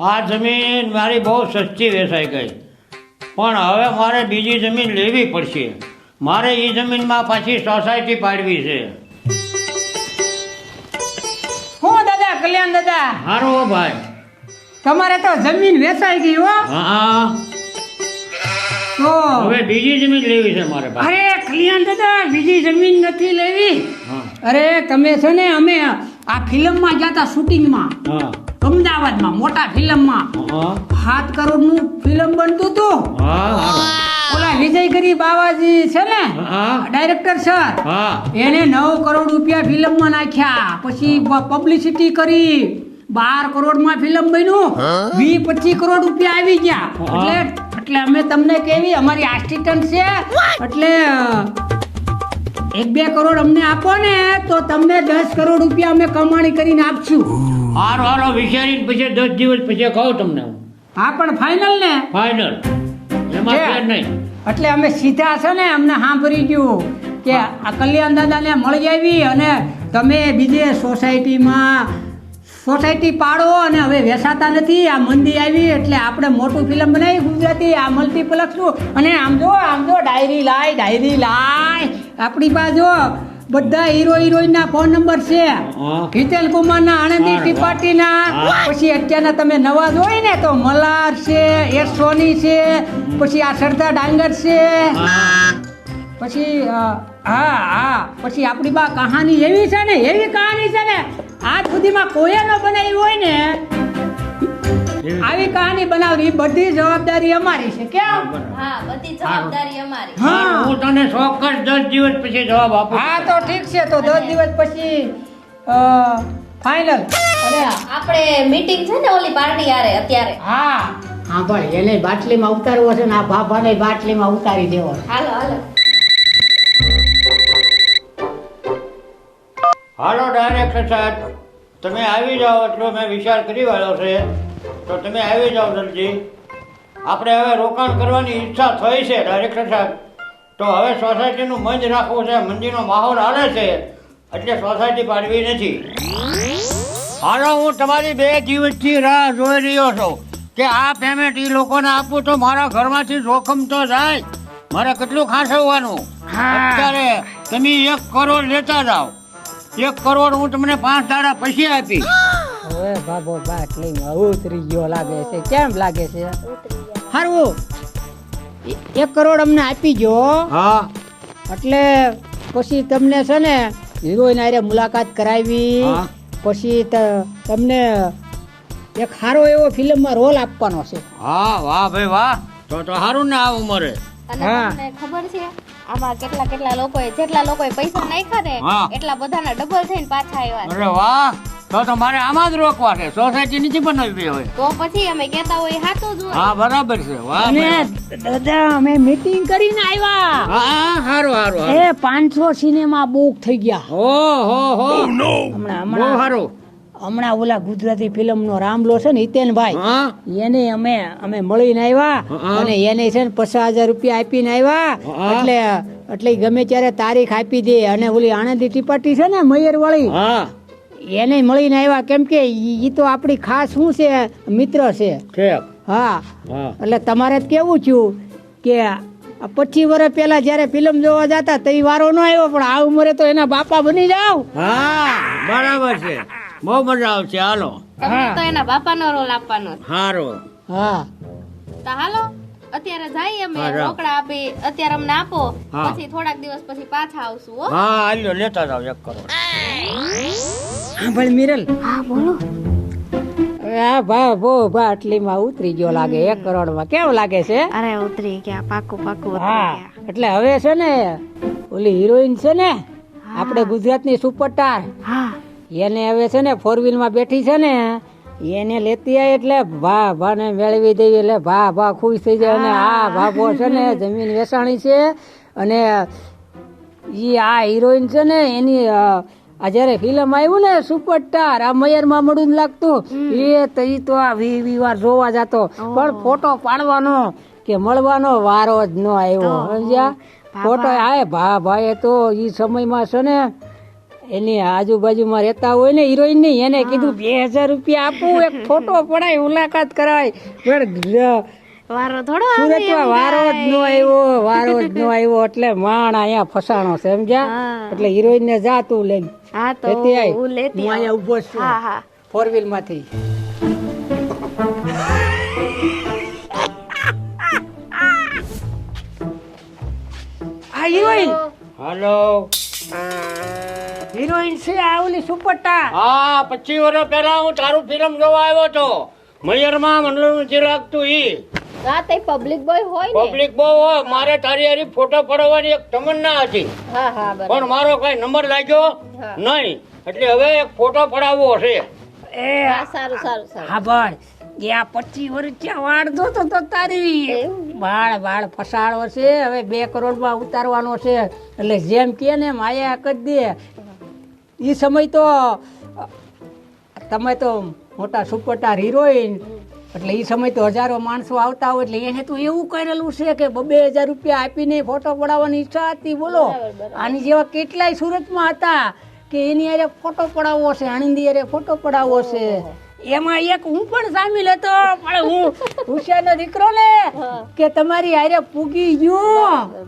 આ જમીન મારી બહુ સસ્તી વેચાઈ ગઈ, પણ હવે મારે બીજી જમીન લેવી પડશે. મારે એ જમીનમાં પાછી સોસાયટી પાડવી છે. હું દાદા કલ્યાણ દાદા, હારું હો ભાઈ. તમારે તો જમીન વેચાઈ ગઈ હો. હા, તો હવે બીજી જમીન લેવી છે મારે ભાઈ. અરે કલ્યાણ દાદા, બીજી જમીન નથી લેવી. હા અરે તમે છે ને, અમે આ ફિલ્મમાં ગયા હતા શૂટિંગમાં, હા અમદાવાદમાં મોટા ફિલ્મમાં. હા 7 કરોડનું ફિલ્મ બનતું હતું. હા હારું. ઓલા વિજયગીરી બાવાજી છે ને, હા ડાયરેક્ટર સર, હા એને 9 કરોડ રૂપિયા ફિલ્મમાં નાખ્યા. પછી પબ્લિસિટી કરી, 12 કરોડમાં ફિલ્મ બન્યું, 20-25 કરોડ રૂપિયા આવી ગયા. એટલે અમે તમને કેવી, અમારી આસિસ્ટન્ટ છે, એટલે 1-2 કરોડ અમને આપો ને તો તમને 10 કરોડ રૂપિયા અમે કમાણી કરીને આપશું. હારું હાલો, વિચારીને પછી 10 દિવસ પછી કહું તમને હું. હા પણ ફાઇનલ ને? ફાઇનલ, એમાં ફેર નહીં. એટલે અમે સીધા છે ને, અમને સાંભળી ગયું કે આ કલ્યાણ દાદાને મળી આવી અને તમે બીજે સોસાયટી પાડો અને હવે વેચાતા નથી. આ મંદી આવી એટલે આપણે મોટું ફિલ્મ બનાવી ગુજરાતી, આ મલ્ટીપ્લેક્સનું. અને આમ જો ડાયરી લાય આપણી પાસે જો બધા હીરો હિરોઈનના ફોન નંબર છે. હિતેલ કુમારના, આનંદી ત્રિપાઠીના, પછી અત્યારના તમે નવા જોઈ ને તો મલાર છે, એસ સોની છે, પછી આ સરદાર ડાંગર છે, પછી પછી આપણી બા કહાની એવી છે ને, એવી કહાની છે ને આજ સુધીમાં કોઈએ ન બનાવી હોય ને, આવી કહાની બનાવવી બધી જવાબદારી અમારી છે. કેમ? હા, બધી જવાબદારી અમારી. હા હું તને ચોક્કસ 10 દિવસ પછી જવાબ આપું. હા તો ઠીક છે, તો 10 દિવસ પછી ફાઇનલ. અરે આપણે મીટિંગ છે ને ઓલી પાર્ટી આરે અત્યારે. હા ભાઈ, એને બાટલીમાં ઉતારવો છે ને આ ભાભાને બાટલીમાં ઉતારી દેવો. હાલો હાલો. હાલો ડાયરેક્ટર સાહેબ, તમે આવી જાઓ એટલો મેં વિચાર કરી વાળો છે, તો તમે આવી જાઓ જલ્દી. આપણે હવે રોકાણ કરવાની ઈચ્છા થઈ છે ડાયરેક્ટર સાહેબ, તો હવે સોસાયટીનું મંજ રાખવું છે. મંદીનો માહોલ હાલે છે એટલે સોસાયટી પાડવી નથી. હાલો, હું તમારી 2 દિવસથી રાહ જોઈ રહ્યો છું કે આ પેમેન્ટ એ લોકોને આપવું, તો મારા ઘરમાંથી જોખમ તો જાય. મારે કેટલું ખાસવવાનું. અત્યારે તમે 1 કરોડ લેતા જાઓ. 1 કરોડ હું તમને 5 દાડા પછી આપી. હવે બાબો બાટલીમાં ઉતરી ગયો લાગે છે. કેમ લાગે છે? હારું, 1 કરોડ અમને આપી ગયો. હા એટલે પછી તમને છે ને હિરોઈન હારે મુલાકાત કરાવી. હા. પછી તમને એક સારો એવો ફિલ્મમાં રોલ આપવાનો છે. હા, વાહ ભાઈ વાહ, તો સારું ને આ ઉંમરે. અને હા. તમને ખબર છે આમાં કેટલા લોકોએ, જેટલા લોકોએ પૈસા નાખ્યા ને હા. એટલા બધાના ડબલ થઈને પાછા આવ્યા છે. અરે વાહ, તો મારે આમાં જ રોકવા છે, સોસાયટી નથી બનાવવી હોય. તો પછી અમે કહેતા હોય સાચું જ હોય. હા બરાબર છે. વાહ અને ભાઈ. દાદા અમે મીટિંગ કરીને આવ્યા. હા સારું સારું. એ 500 સિનેમા બુક થઈ ગયા. ઓહો હો, હમણાં બહુ સારું. હમણાં ઓલા ગુજરાતી ફિલ્મનો રામલો છે ને હિતેનભાઈ, હા એને અમે મળીને આવ્યા. હા. અને એને છે ને 50,000 રૂપિયા આપીને આવ્યા. હા. એટલે ગમે ત્યારે તારીખ આપી દે. અને ઓલી આનંદી ત્રિપાઠી છે ને મયર વાળી, હા એને મળીને આવ્યા. કેમ કે ઈ તો આપણી ખાસ શું છે, મિત્ર છે. ઠીક. હા, હા એટલે તમારે કેવું થયું કે 25 વર્ષ પહેલા જયારે ફિલ્મ જોવા જતા તો વારો ન આવ્યો, પણ આ ઉંમરે તો એના બાપા બની જાવ. હા બરાબર છે, બહુ મજા આવશે. હાલો તમને તો એના બાપાનો રોલ આપવાનો છે. સારું. હા તો હાલો અત્યારે જઈએ અમે. હા, જાઓ. રોકડા આપી અત્યારે અમને આપો, હા. પછી થોડાક દિવસ પછી પાછા આવશું હો. હા હાલ્યો, લેતા જાઓ 1 કરોડ. હા ભાઈ મિરલ, હા બોલો. આ આટલીમાં ઉતરી ગયો લાગે. 1 કરોડમાં કેમ લાગે છે? અરે ઉતરી ગયા, પાકું હા, એટલે હવે છે ને ઓલી હિરોઈન છે ને આપણે ગુજરાતની સુપરસ્ટાર, હા એને હવે છે ને 4 વ્હીલમાં બેઠી છે ને, એને લેતી આવી એટલે ભાને મેળવી દેવી એટલે ભા ખુશ થઈ જાય. અને આ ભાભો છે ને જમીન વેચાણી છે. અને આ હિરોઈન છે ને એની આ જયારે ફિલ્મ આવ્યું ને સુપરસ્ટાર, આ મયર મામડું લાગતું, ઈ તો આ 20 વાર જોવા જતો, પણ ફોટો પાડવાનો કે મળવાનો વારો જ ન આવ્યો. સમજ્યા? ફોટો આવે ભાઈએ તો ઈ સમયમાં છે ને એની આજુબાજુમાં રહેતા હોય ને હિરોઈન ની એને કીધું 2000 રૂપિયા આપું એક ફોટો પડાય મુલાકાત કરાય પણ વારો થોડો આવે સુરતમાં વારો જ ન આવ્યો એટલે માણ અહીંયા ફસાણો છે સમજ્યા હા. એટલે હિરોઈન ને જા તું લઈને હા તો લેતી આય હું લેતી હું અહીંયા ઊભો જ છું હા હા 4 વ્હીલ માંથી આ હિરોઈન હાલો હિરોઈન છે આ ઓલી સુપટ્ટા હા 25 વર્ષ પહેલા હું તારું ફિલ્મ જોવા આવ્યો હતો મયરમાં મને નથી લાગતું ઈ હા તે પબ્લિક બોય હોય ને પબ્લિક બહુ હોય મારે તારી હારી ફોટો પડાવવાની એક તમન્ના હતી હા હા બરાબર પણ મારો કઈ નંબર લાગ્યો હા. નહીં એટલે હવે એક ફોટો પડાવવો છે એ હા સારું સારું સારું હા બળ એ આ 25 વર્ષ વાળ જોતો તો તારી એવું? વાળ ફસાડો છે હવે 2 કરોડમાં ઉતારવાનો છે એટલે જેમ કે ને માયા કરી દે એ સમય તો તમે તો મોટા સુપરસ્ટાર હિરોઈન એટલે એ સમય તો હજારો માણસો આવતા હોય એટલે એને તો એવું કરેલું છે કે 2000 રૂપિયા આપીને ફોટો પડાવવાની ઈચ્છા હતી બોલો આની જેવા કેટલાય સુરતમાં હતા કે એની હારે ફોટો પડાવવો છે આનંદી હારે ફોટો પડાવવો છે એમાં એક હું પણ સામેલ હતો પણ હું હુશિયારનો દીકરો ને કે તમારી હારે પૂગી ગયો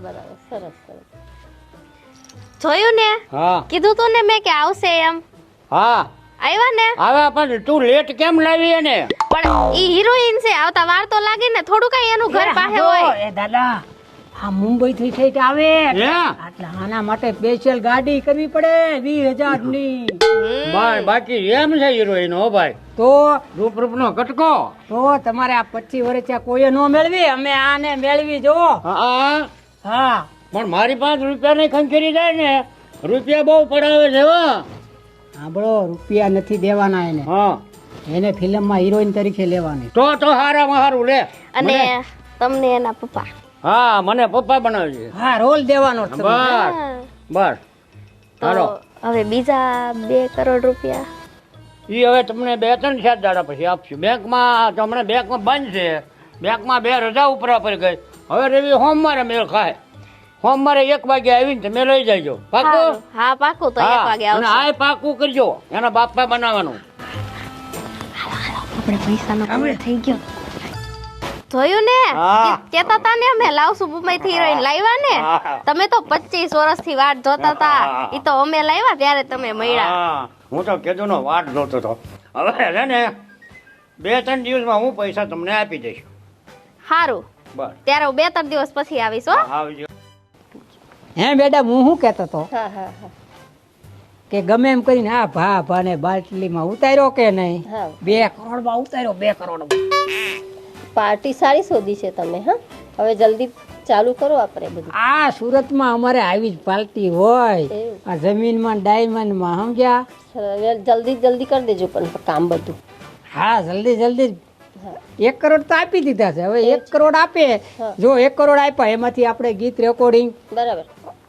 બરાબર સરસ સરસ જોયું ને હા કીધું તું ને મેં કે આવશે એમ હા આવ્યા ને હવે પણ તું લેટ કેમ લાવી એને પણ ઈ હિરોઈન છે આવતા વાર તો લાગે ને થોડું કઈ એનું ઘર પાસે હોય એ દાદા આ મુંબઈ થી ઠેઠ આવે હે એટલે આના માટે સ્પેશિયલ ગાડી કરવી પડે 20000 ની બાકી એમ છે હિરોઈન હો ભાઈ તો રૂપ નો કટકો તમારે આ 25 વર્ષ કોઈએ નો મેળવી અમે આને મેળવી જો હા હા પણ મારી પાસે રૂપિયા નહીં ખંખેરી જાય ને રૂપિયા બહુ પડાવે છે હો સાંભળો રૂપિયા નથી દેવાના એને હા એને ફિલ્મમાં હિરોઈન તરીકે લેવાની તો હારામાં હારું લે અને તમને એના પપ્પા હા મને પપ્પા બનાવે છે હા રોલ દેવાનો જ તમે. બસ બસ હાલો તો હવે બીજા 2 કરોડ રૂપિયા ઈ હવે તમને 2-3 દાડા પછી આપશું બેંકમાં તો હમણાં બેંકમાં બંધ છે બેંકમાં 2 રજા ઉપરા પર ગઈ હવે રવિ સોમવારે મેળ ખાય સોમવારે 1 વાગે આવીને તમે લઈ જાયજો પાકું સારું. હા પાકું તો 1 વાગે અને આવશે આ પાકું કરજો એના બાપા બનાવવાનું આપણે પૈસાનો કમાઈ થઈ ગયો જોયું ને હા. કેતા તા ને અમે લાવશું મુંબઈ થી હિરોઈન લાવ્યા ને હા. તમે તો 25 વર્ષથી વાટ જોતા હતા હા. ઈ તો અમે લાવ્યા ત્યારે તમે મળ્યા હા હું તો કેદુનો વાટ જોતો હતો હવે છે ને 2-3 દિવસમાં હું પૈસા તમને આપી દઈશ સારું બસ ત્યારે હું 2-3 દિવસ પછી આવીશ હો આવજો હે મેડમ હું શું કહેતો હતો હા હા હા કે ગમે એમ કરીને આ ભાને બાટલીમાં ઉતાર્યો કે નહીં હા 2 કરોડમાં ઉતાર્યો 2 કરોડ પાર્ટી સારી શોધી છે તમે હા હવે જલ્દી ચાલુ કરો આપણે બધું આ સુરતમાં અમારે આવી જ પાર્ટી હોય એવું. આ જમીનમાં ડાયમંડમાં સમજ્યા જલ્દી જલ્દી કરી દેજો પણ કામ બધું હા જલ્દી જલ્દી હા 1 કરોડ તો આપી દીધા છે હવે 1 કરોડ આપે હા. જો 1 કરોડ આપ્યા એમાંથી આપણે ગીત રેકોર્ડિંગ બરાબર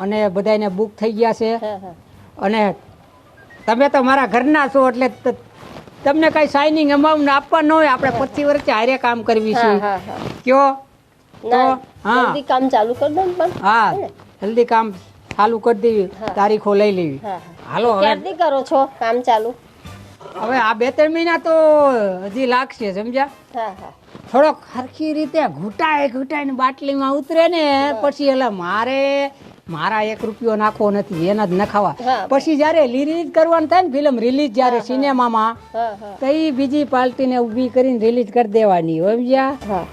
અને બધાને બુક થઈ ગયા છે હા હા અને તમે તો મારા ઘરના છો એટલે તમને કઈ સાઇનિંગ અમાઉન્ટ આપવા ન હોય આપણે 25 વર્ષ હારે કામ કરવી છે હા હા હા કયો ના હા. જલ્દી કામ ચાલુ કરી દો ને પણ હા જલ્દી કામ ચાલુ કરી દેવી હા. તારીખો લઈ લેવી હા હા હાલો હવે ક્યારથી કરો છો કામ ચાલુ હવે આ 2-3 મહિના તો હજી લાગશે સમજ્યા હા હા થોડોક હરખી રીતે ઘૂંટાઈને બાટલીમાં ઉતરે ને પછી એટલે મારા 1 રૂપિયો નાખવો નથી એના જ નખાવા હા. પછી જ્યારે રિલીઝ કરવાનું થાય ને ફિલ્મ રિલીઝ જ્યારે સિનેમામાં હા હા તો એ બીજી પાર્ટીને ઊભી કરીને રિલીઝ કરી દેવાની સમજ્યા હા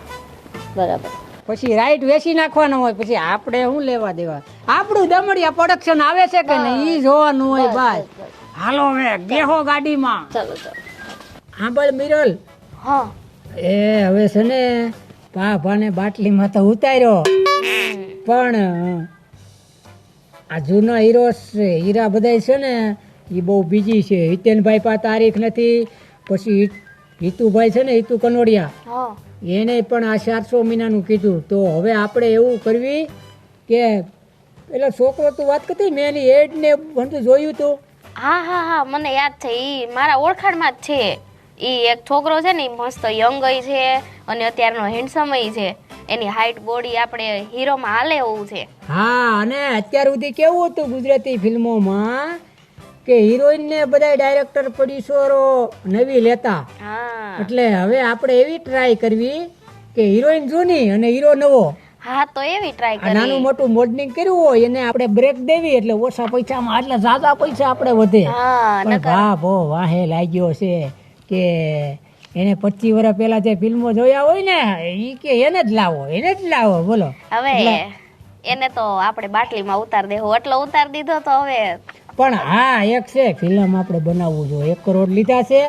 બરાબર પછી રાઈટ વેચી નાખવાનો હોય પછી આપણે શું લેવા દેવા આપણું દમડિયા પ્રોડક્શન આવે છે કે નહીં ઈ જોવાનું હોય ભાઈ હાલો હવે બેહો ગાડીમાં ચાલો ચાલો સાંભળ મિરલ હા એ હવે છે ને ભાને બાટલીમાં તો ઉતાર્યો પણ આ જૂના હીરો છે હીરા બધા છે ને એ બહુ બીજી છે હિતેનભાઈ પાસે તારીખ નથી પછી હિતુભાઈ છે ને હિતુ કનોડિયા હા એને પણ આ 400 મહિનાનું કીધું તો હવે આપણે એવું કરવી કે પેલા છોકરો તું વાત કરતી મેં એની એડ ને બધું જોયું તું હા હા હા મને યાદ છે ઈ મારા ઓળખાણમાં જ છે ઈ એક છોકરો છે ને ઈ મસ્ત યંગ છે અને અત્યારનો હેન્ડસમ છે એની હાઈટ બોડી આપણે હીરોમાં હાલે એવું છે હા અને અત્યાર સુધી કેવું હતું ગુજરાતી ફિલ્મોમાં કે હિરોઈન ને બધા ડાયરેક્ટર પ્રોડ્યુસરો નવી લેતા, હા એટલે હવે આપણે એવી ટ્રાય કરવી કે હિરોઈન જૂની અને હીરો નવો. હા તો એવી ટ્રાય આ નાનું કરી. મોટું મોડલિંગ કર્યું હોય એને આપણે બ્રેક દેવી એટલે ઓછા પૈસામાં એટલે ઝાઝા પૈસા આપણે વધે. હા પણ નકર વાહ ભો વાહે લાગ્યો છે કે એને 25 વર્ષ પહેલા જે ફિલ્મો જોયા હોય ને ઈ કે એને જ લાવો બોલો. હવે એને તો આપણે બાટલીમાં ઉતાર દેવું, એટલો ઉતાર દીધો તો હવે. પણ હા એક છે ફિલ્મ આપણે બનાવવું જોઈએ. 1 કરોડ લીધા છે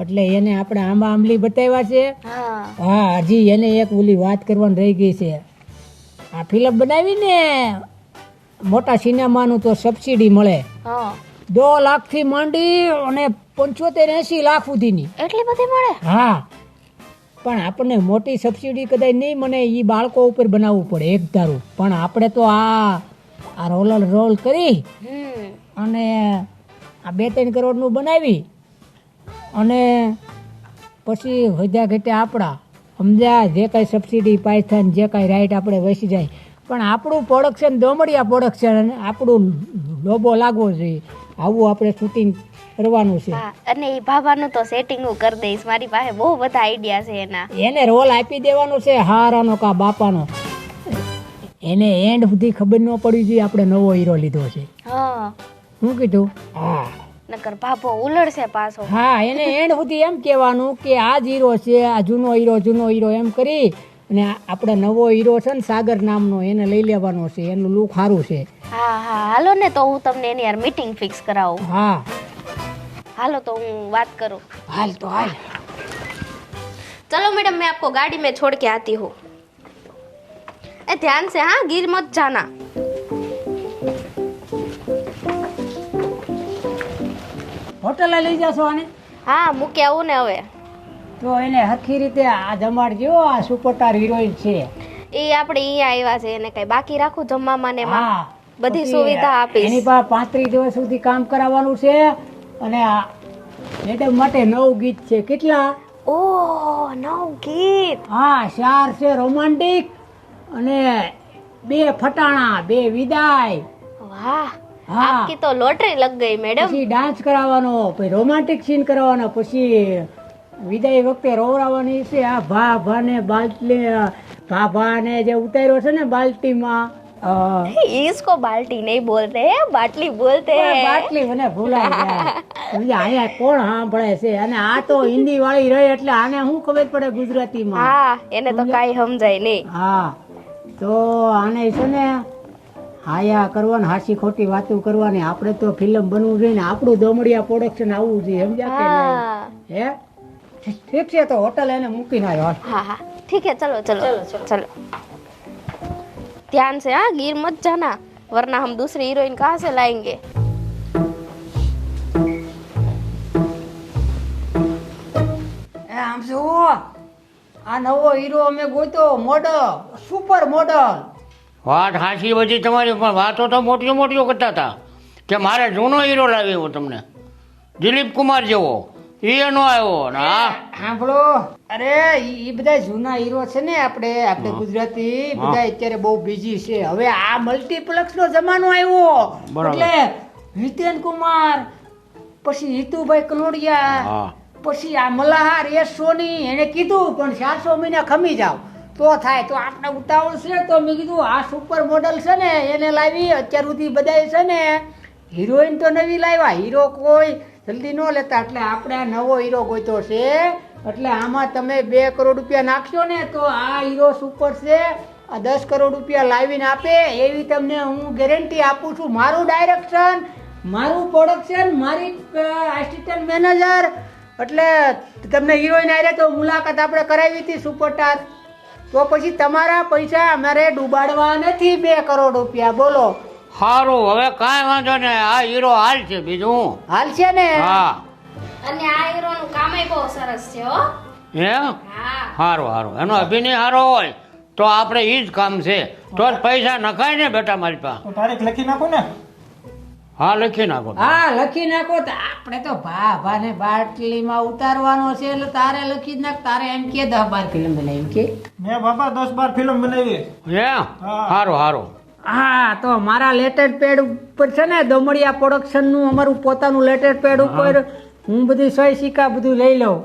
એટલે એને આપણે આંબા આંબલી બતાવ્યા છે. હા હા હજી એને એક ઓલી વાત કરવાની રહી ગઈ છે. આ ફિલ્મ બનાવીને મોટા સિનેમાનું તો સબસિડી મળે હા 2 લાખથી માંડી અને 75-80 લાખ સુધીની. એટલી બધી મળે. હા પણ આપણને મોટી સબસિડી કદાચ નહીં મને એ બાળકો ઉપર બનાવવું પડે એક ધારું. પણ આપણે તો આ રોલ કરી અને આ 2-3 કરોડનું બનાવી અને પછી વધ્યા ઘટ્યા આપણા સમજ્યા જે કાંઈ સબસિડી પાયથન જે કાંઈ રાઈટ આપણે વેચી જાય. પણ આપણું પ્રોડક્શન દોમડિયા પ્રોડક્શન અને આપણું લોબો લાગવો જોઈએ. આવું આપણે શૂટિંગ કરવાનું છે. હા અને એ ભાભાનું તો સેટિંગ હું કરી દઈશ. મારી પાસે બહુ બધા આઈડિયા છે એના. એને રોલ આપી દેવાનો છે હારાનો કા બાપાનો. એને એન્ડ સુધી ખબર ન પડી જોઈએ આપણે નવો હીરો લીધો છે. હા શું કીધું? હા નકર ભાભો ઉલળશે પાછો. હા એને એન્ડ સુધી એમ કહેવાનું કે આ જ હીરો છે, આ જૂનો હીરો એમ કરી અને આપણે નવો હીરો છે ને સાગર નામનો એને લઈ લેવાનો છે. એનું લુક સારું છે. હા હા હાલો ને તો હું તમને એની યાર મીટિંગ ફિક્સ કરાવું. હા હાલો તો હું વાત કરું. હાલ તો હાલ. चलो मैडम मैं आपको गाड़ी में छोड़ के आती हूँ. ए ध्यान से हाँ, गिर मत जाना. હોટલે લઈ જશો આને હા મૂકી આવું ને હવે. તો એને હરખી રીતે આ જમાડજો. આ સુપરસ્ટાર હિરોઈન છે. એ આપણે અહીંયા આવ્યા છે એને કઈ બાકી રાખું જમવામાં ને એમાં હા બધી પછી સુવિધા આપીશ. એની પાસે 35 દિવસ સુધી કામ કરાવવાનું છે અને આ મેડમ માટે 9 ગીત છે. કેટલા? ઓહ 9 ગીત. હા 4 છે રોમાન્ટિક અને 2 ફટાણા 2 વિદાય. વાહ હા. આપકી તો લોટરી લગ ગઈ મેડમ. પછી ડાન્સ કરાવવાનો, પછી રોમાન્ટિક સીન કરાવવાનો, પછી વિદાય વખતે રોવરાવવાની છે. આ ભાને બાલ્ટી ભાને જે ઉતાર્યો છે ને બાલ્ટીમાં इसको बाल्टी नहीं बोलते हैं, बाटली बोलते हैं. બાટલી મને ભૂલાઈ જાય. સમજ્યા? અહીંયા કોણ સાંભળે છે અને આ તો હિન્દી વાળી રહી એટલે આને શું ખબર પડે ગુજરાતીમાં? હા એને તો કાઈ સમજાય નહીં. હા તો આને છે ને હાયા કરવાની, હાસી ખોટી વાતો કરવાની. આપણે તો ફિલ્મ બનવું જોઈએ ને આપણું દોમડિયા પ્રોડક્શન આવવું જોઈએ. સમજ્યા કે નહીં? હા હે ઠીક છે તો હોટલ એને મૂકીને આવ્યો. हाँ हाँ ठीक है चलो चलो चलो ध्यान से हाँ, गिर मत जाना वरना हम दूसरी हीरोइन कहाँ से लाएंगे. આમ જો આ નવો હીરો અમે ગોત્યો મોડલ, સુપર મોડલ. વાત હાચી બધી તમારી, પણ વાતો તો મોટીઓ મોટીઓ કરતા હતા કે મારે જૂનો હીરો લાવ્યો તમને દિલીપ કુમાર જેવો. એ નો આવ્યો ને હા સાંભળો, અરે ઈ બધા જૂના હીરો છે ને આપણે ગુજરાતી બધા અત્યારે બહુ બિઝી છે. હવે આ મલ્ટીપ્લેક્સ નો જમાનો આવ્યો બરાબર. એટલે હિતેન કુમાર, પછી હિતુભાઈ કનોડિયા, હા પછી આ મલ્હાર યશ સોની એને કીધું પણ 400 મહિના ખમી જાવ તો થાય. તો આપણે ઉતાવળ છે તો મેં કીધું આ સુપર મોડલ છે ને એને લાવી. અત્યાર સુધી બધા છે ને હિરોઈન તો નવી લાવ્યા, હીરો કોઈ જલ્દી ન લેતા. એટલે આપણે આ નવો હીરો ગોત્યો છે. એટલે આમાં તમે 2 કરોડ રૂપિયા નાખશો ને તો આ હીરો સુપર છે. આ 10 કરોડ રૂપિયા લાવીને આપે એવી તમને હું ગેરંટી આપું છું. મારું ડાયરેક્શન, મારું પ્રોડક્શન, મારી આસિસ્ટન્ટ મેનેજર. એટલે તમને હિરોઈન આરે તો મુલાકાત આપણે કરાવી હતી સુપરસ્ટાર. તો પછી તમારા પૈસા અમારે ડૂબાડવા નથી. 2 કરોડ રૂપિયા બોલો. સારું, હવે કાંઈ વાંધો ને, આ હીરો હાલ છે બીજું હાલ છે ને? હા અને આ હીરોનું કામય બહુ સરસ છે હો. હે હા સારું સારું, એનો અભિનય સારો હોય તો આપણે એ જ કામ છે. તો જ પૈસા નખાય ને બેટા મારી પાસે. તો તારીખ લખી નાખો ને. હા લખી નાખો. હા લખી નાખો. તો આપણે તો ભાને બાટલીમાં ઉતારવાનો છે એટલે તારે લખી જ નાખ. તારે એમ કે 10-12 ફિલ્મ બનાવી એમ કે. મેં બાપા 10-12 ફિલ્મ બનાવી. હે સારું સારું. હા તો મારા લેટેડ પેડ ઉપર છે ને દમડિયા પ્રોડક્શનનું અમારું પોતાનું લેટેડ પેડ ઉપર હું બધી સહી સિક્કા બધું લઈ લઉં.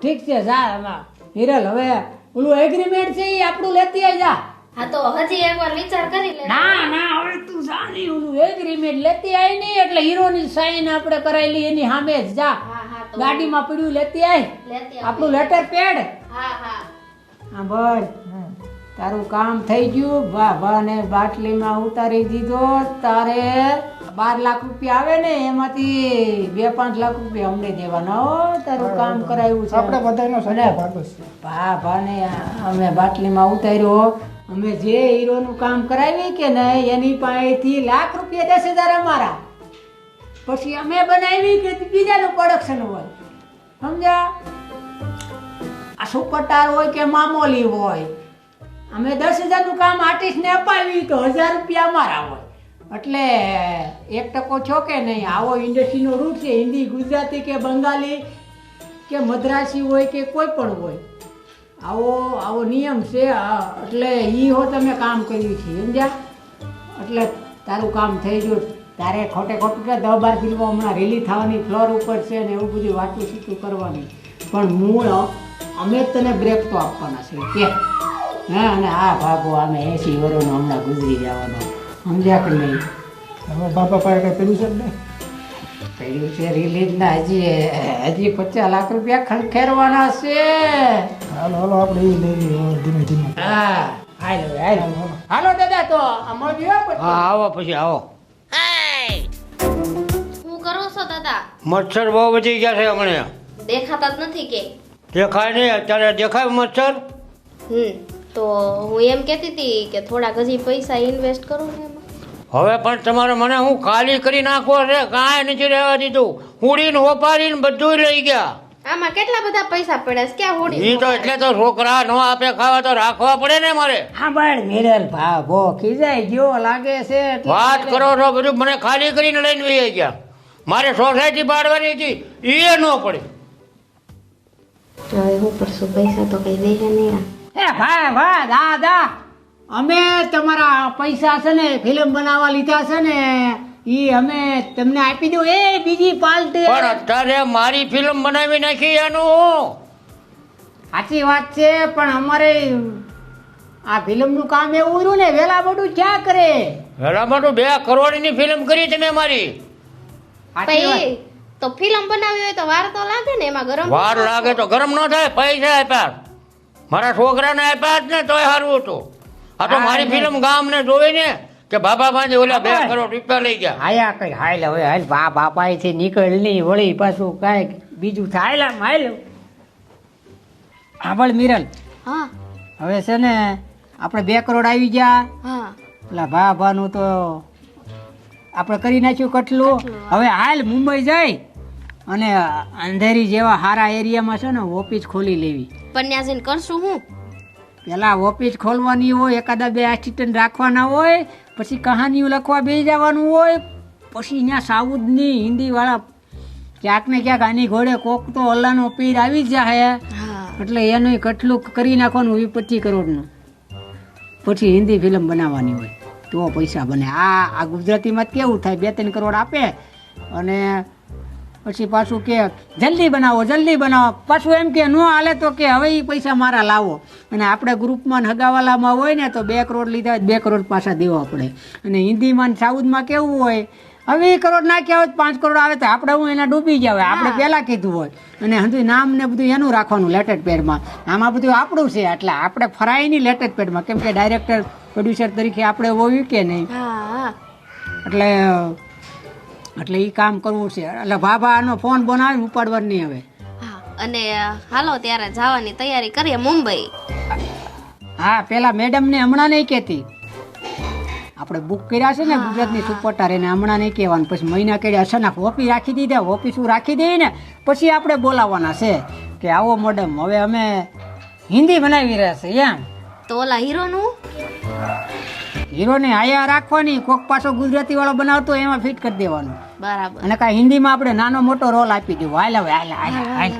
ઠીક છે જા એમાં હિરલ હવે ઓલું એગ્રીમેન્ટ છે એ આપણું લેતી આવી જા. હા તો હજી એકવાર વિચાર કરી લે. ના હવે તું જાણી ઓલું એગ્રીમેન્ટ લેતી આવી નહીં એટલે હીરોની સાઈન આપણે કરાયેલી એની સામે જ જા. તો ગાડીમાં પડ્યું લેતી આવી લેતી આપણું લેટર પેડ. હા હા બસ તારું કામ થઈ ગયું. ભાને બાટલીમાં ઉતારી દીધો. તારે 12 લાખ રૂપિયા આવે ને એમાંથી 2-5 લાખ રૂપિયા અમને દેવાના હો. તારું કામ કરાવ્યું છે આપણે બધાનો સરખો ભાગ છે. ભાને અમે બાટલીમાં ઉતાર્યો. અમે જે હીરોનું કામ કરાવી કે નહીં એની પાસેથી લાખ રૂપિયા 10,000 અમારા. પછી અમે બનાવી કે બીજાનું પ્રોડક્શન હોય સમજ્યા. આ સુપરસ્ટાર હોય કે મામૂલી હોય અમે 10,000નું કામ આર્ટિસ્ટને અપાવી તો 1,000 રૂપિયા અમારા હોય. એટલે 1% છો કે નહીં આવો ઇન્ડસ્ટ્રીનો રૂટ છે. હિન્દી ગુજરાતી કે બંગાળી કે મદ્રાસી હોય કે કોઈ પણ હોય આવો નિયમ છે. એટલે ઈ હો તમે કામ કર્યું છે સમજ્યા. એટલે તારું કામ થઈ ગયું. તારે ખોટે ખોટું કે 10-12 ફિલ્મો હમણાં રિલીઝ થવાની ફ્લોર ઉપર છે ને એવું બધું વાતું સીતું કરવાની. પણ મૂળ અમે જ તને બ્રેક તો આપવાના છે કે હા. અને આ ભાગો અમે 80 વર્ષનો હમણાં ગુજરી જવાનો સમજ્યા કે નહીં. હવે બાપા પાસે કઈ પેલું છે ને કર્યું છે રિલીઝના હજી 50 લાખ રૂપિયા ખંખેરવાના છે. હાલો હાલો આપણે એ લઈ લઈએ ધીમે ધીમે. હા હાલો દાદા તો મળજો પછી. હા આવો પછી આવો. શું કરો છો દાદા? મચ્છર બહુ વધી ગયા છે હમણાં. દેખાતા જ નથી કે? દેખાય નહીં અત્યારે દેખાય મચ્છર. તો હું એમ કહેતી હતી કે થોડાક હજી પૈસા ઇન્વેસ્ટ કરું ને એમાં. હવે પણ તમારે મને હું ખાલી કરી નાખવો છે. કાંઈ નથી રહેવા દીધું. ઉડીને ઓપાડીને બધું લઈ ગયા. આમાં કેટલા બધા પૈસા પડ્યા છે? ક્યાં હોડી ઈ તો એટલે તો છોકરા નો આપે ખાવા તો રાખવા પડે ને મારે. હા ભાઈ મિરલ ભાભો ખીજાઈ ગયો લાગે છે એટલે. વાત કરો છો બધું મને ખાલી કરીને લઈને વહી ગયા. મારે સોસાયટી બાળવાની હતી એ ન પડી. હવે હું કરશું? પૈસા તો કઈ દે નહીં. એ ભાઈ વાહ દાદા અમે તમારા પૈસા છે ને ફિલ્મ બનાવવા લીધા છે ને ઈ અમે તમને આપી દઉં. એ બીજી પાલટી પણ અત્યારે મારી ફિલ્મ બનાવી નાખી એનું. સાચી વાત છે પણ અમારે આ ફિલ્મનું કામ એવું રહ્યું ને વેલા બધું ક્યાં કરે. વેલા મોટું 2 કરોડની ફિલ્મ કરી તમે મારી. સાચી વાત. પછી તો ફિલ્મ બનાવી હોય તો વાર તો લાગે ને એમાં. ગરમ વાર લાગે તો ગરમ ન થાય. પૈસા આપ્યા મારા છોકરાને આપ્યા જ ને તોય સારું હતું. આ તો મારી ફિલ્મ ગામને જોઈ ને કે બાબા પાસે ઓલા 2 કરોડ રૂપિયા લઈ ગયા. હાયા કઈ હાલ હવે હાલ બાપા થી નીકળ નહીં વળી પાછું કાંઈક બીજું થાય હાલ. આબળ મિરલ હા હવે છે ને આપણે 2 કરોડ આવી ગયા. હા પેલા ભાનું તો આપણે કરી નાખ્યું કટલું. હવે હાલ મુંબઈ જઈ અને અંધેરી જેવા સારા એરિયામાં છે ને ઓફિસ ખોલી લેવી. પણ ત્યાં જઈને કરશું હું? પેલા ઓફિસ ખોલવાની હોય, એકાદા 2 આસિસ્ટન્ટ રાખવાના હોય, પછી કહાનીઓ લખવા બેસી જવાનું હોય, પછી ત્યાં સાઉથની હિન્દીવાળા ક્યાંક ને ક્યાંક આની ઘોડે કોક તો અલ્લાહનો પીર આવી જ જાય. એટલે એનું કટલું કરી નાખવાનું 20-25 કરોડનું. પછી હિન્દી ફિલ્મ બનાવવાની હોય તો પૈસા બને. આ ગુજરાતીમાં કેવું થાય 2-3 કરોડ આપે અને પછી પાછું કે જલ્દી બનાવો. પાછું એમ કે ન હાલે તો કે હવે એ પૈસા મારા લાવો. અને આપણે ગ્રુપમાં હગાવાલામાં હોય ને તો 2 કરોડ લીધા 2 કરોડ પાછા દેવા પડે. અને હિન્દીમાં સાઉથમાં કેવું હોય હવે 1 કરોડ નાખ્યા હોય 5 કરોડ આવે તો આપણે હું એના ડૂબી ગયા હોય. આપણે પહેલાં કીધું હોય અને હજુ નામ ને બધું એનું રાખવાનું લેટેડ પેડમાં. આમાં બધું આપણું છે એટલે આપણે ફરાય નહીં લેટેડ પેડમાં. કેમ કે ડાયરેક્ટર પ્રોડ્યુસર તરીકે આપણે હોવ્યું કે નહીં. એટલે એ કામ કરવું છે. એટલે ભાભાનો ફોન બનાવી ઉપાડવાનું નહીં હવે. અને હાલો ત્યારે જવાની તૈયારી કરીએ મુંબઈ. હા પેલા મેડમને હમણાં નહીં કહેતી. આપણે બુક કર્યા છે ને ગુજરાતની સુપરસ્ટાર એને હમણાં નહીં કહેવાનું. પછી મહિના કર્યા અચાનક ઓફિસ રાખી દીધા. ઓફિસું રાખી દઈએ ને પછી આપણે બોલાવવાના છે કે આવો મેડમ હવે અમે હિન્દી બનાવી રહ્યા છે એમ. તો ઓલા હીરોનું હીરોને આયા રાખવાની. કોક પાછો ગુજરાતી વાળો બનાવતો એમાં ફિટ કરી દેવાનું. બરાબર. અને કાંઈ હિન્દીમાં આપણે નાનો મોટો રોલ આપી દેવો. હાલ હવે હાલ.